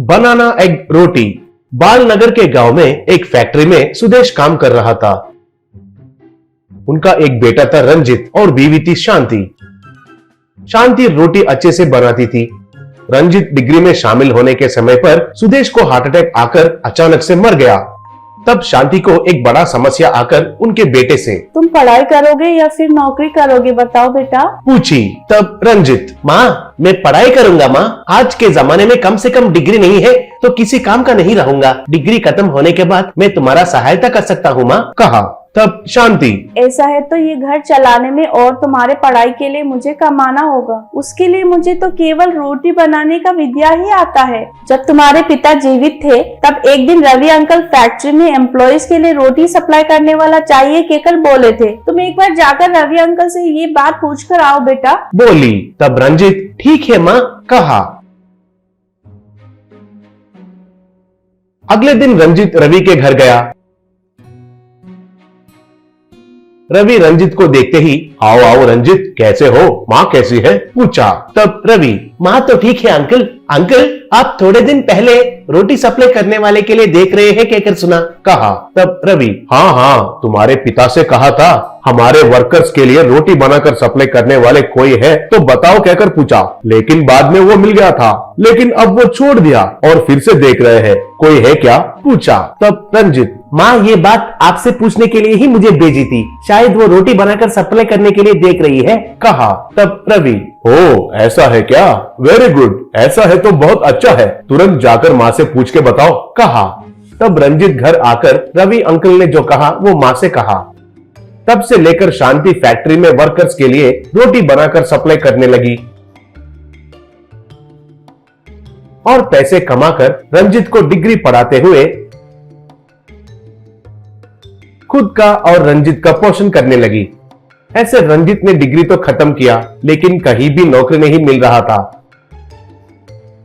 बनाना egg रोटी। बालनगर के गांव में एक फैक्ट्री में सुदेश काम कर रहा था। उनका एक बेटा था रंजित और बीवी थी शांति। शांति रोटी अच्छे से बनाती थी। रंजित डिग्री में शामिल होने के समय पर सुदेश को हार्ट अटैक आकर अचानक से मर गया। तब शांति को एक बड़ा समस्या आकर उनके बेटे से तुम पढ़ाई करोगे या फिर नौकरी करोगे, बताओ बेटा। पूछी। तब रंजित, माँ मैं पढ़ाई करूंगा माँ। आज के जमाने में कम से कम डिग्री नहीं है तो किसी काम का नहीं रहूंगा। डिग्री खत्म होने के बाद मैं तुम्हारा सहायता कर सकता हूँ माँ, कहा। तब शांति, ऐसा है तो ये घर चलाने में और तुम्हारे पढ़ाई के लिए मुझे कमाना होगा। उसके लिए मुझे तो केवल रोटी बनाने का विद्या ही आता है। जब तुम्हारे पिता जीवित थे तब एक दिन रवि अंकल फैक्ट्री में एम्प्लॉयज के लिए रोटी सप्लाई करने वाला चाहिए कहकर बोले थे। तुम एक बार जाकर रवि अंकल से ये बात पूछ कर आओ बेटा, बोली। तब रंजित, ठीक है माँ, कहा। अगले दिन रंजित रवि के घर गया। रवि रंजित को देखते ही, आओ आओ रंजित, कैसे हो, माँ कैसी है, पूछा। तब रवि, माँ तो ठीक है अंकल। अंकल आप थोड़े दिन पहले रोटी सप्लाई करने वाले के लिए देख रहे हैं कहकर सुना, कहा। तब रवि, हाँ हाँ, तुम्हारे पिता से कहा था हमारे वर्कर्स के लिए रोटी बनाकर सप्लाई करने वाले कोई है तो बताओ कहकर पूछा, लेकिन बाद में वो मिल गया था, लेकिन अब वो छोड़ दिया और फिर से देख रहे हैं, कोई है क्या, पूछा। तब रंजित, माँ ये बात आपसे पूछने के लिए ही मुझे भेजी थी, शायद वो रोटी बनाकर सप्लाई करने के लिए देख रही है, कहा। तब रवि, ओ ऐसा है क्या, वेरी गुड, ऐसा है तो बहुत अच्छा है, तुरंत जाकर माँ से पूछ के बताओ, कहा। तब रंजित घर आकर रवि अंकल ने जो कहा वो माँ से कहा। तब से लेकर शांति फैक्ट्री में वर्कर्स के लिए रोटी बनाकर सप्लाई करने लगी और पैसे कमाकर रंजित को डिग्री पढ़ाते हुए खुद का और रंजित का पोषण करने लगी। ऐसे रंजित ने डिग्री तो खत्म किया लेकिन कहीं भी नौकरी नहीं मिल रहा था।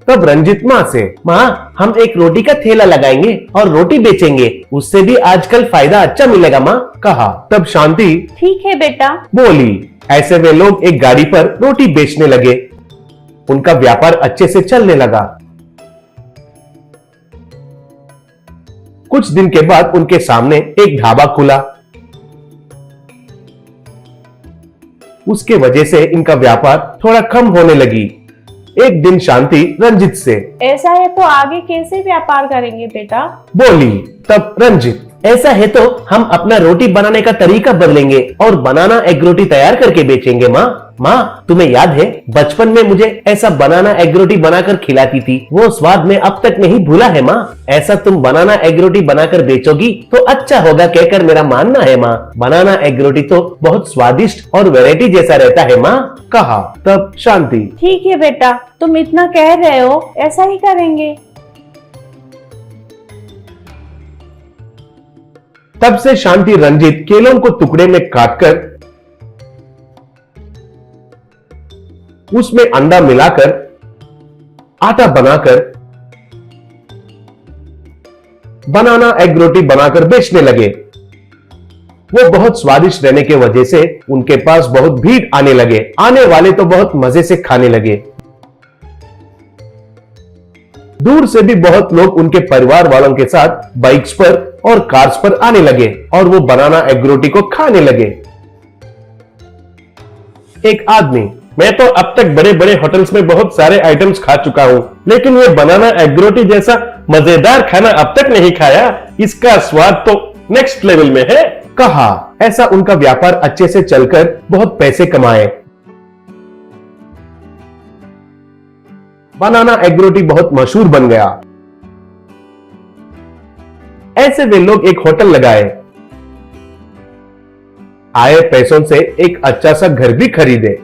तब रंजित माँ से, माँ हम एक रोटी का ठेला लगाएंगे और रोटी बेचेंगे, उससे भी आजकल फायदा अच्छा मिलेगा माँ, कहा। तब शांति, ठीक है बेटा, बोली। ऐसे वे लोग एक गाड़ी पर रोटी बेचने लगे। उनका व्यापार अच्छे से चलने लगा। कुछ दिन के बाद उनके सामने एक ढाबा खुला। उसके वजह से इनका व्यापार थोड़ा कम होने लगी। एक दिन शांति रंजित से, ऐसा है तो आगे कैसे व्यापार करेंगे बेटा, बोली। तब रंजित, ऐसा है तो हम अपना रोटी बनाने का तरीका बदलेंगे और बनाना एग रोटी तैयार करके बेचेंगे माँ। माँ तुम्हें याद है बचपन में मुझे ऐसा बनाना एग रोटी बनाकर खिलाती थी, वो स्वाद में अब तक नहीं भूला है माँ। ऐसा तुम बनाना एग रोटी बनाकर बेचोगी तो अच्छा होगा कहकर मेरा मानना है माँ। बनाना एग रोटी तो बहुत स्वादिष्ट और वैरायटी जैसा रहता है माँ, कहा। तब शांति, ठीक है बेटा, तुम इतना कह रहे हो, ऐसा ही करेंगे। तब से शांति रंजित केलों को टुकड़े में काटकर उसमें अंडा मिलाकर आटा बनाकर बनाना एग रोटी बनाकर बेचने लगे। वो बहुत स्वादिष्ट रहने की वजह से उनके पास बहुत भीड़ आने लगे। आने वाले तो बहुत मजे से खाने लगे। दूर से भी बहुत लोग उनके परिवार वालों के साथ बाइक्स पर और कार्स पर आने लगे और वो बनाना एग रोटी को खाने लगे। एक आदमी, मैं तो अब तक बड़े बड़े होटल्स में बहुत सारे आइटम्स खा चुका हूं, लेकिन ये बनाना एग रोटी जैसा मजेदार खाना अब तक नहीं खाया, इसका स्वाद तो नेक्स्ट लेवल में है, कहा। ऐसा उनका व्यापार अच्छे से चलकर बहुत पैसे कमाए। बनाना एग रोटी बहुत मशहूर बन गया। ऐसे वे लोग एक होटल लगाए। आए पैसों से एक अच्छा सा घर भी खरीदे।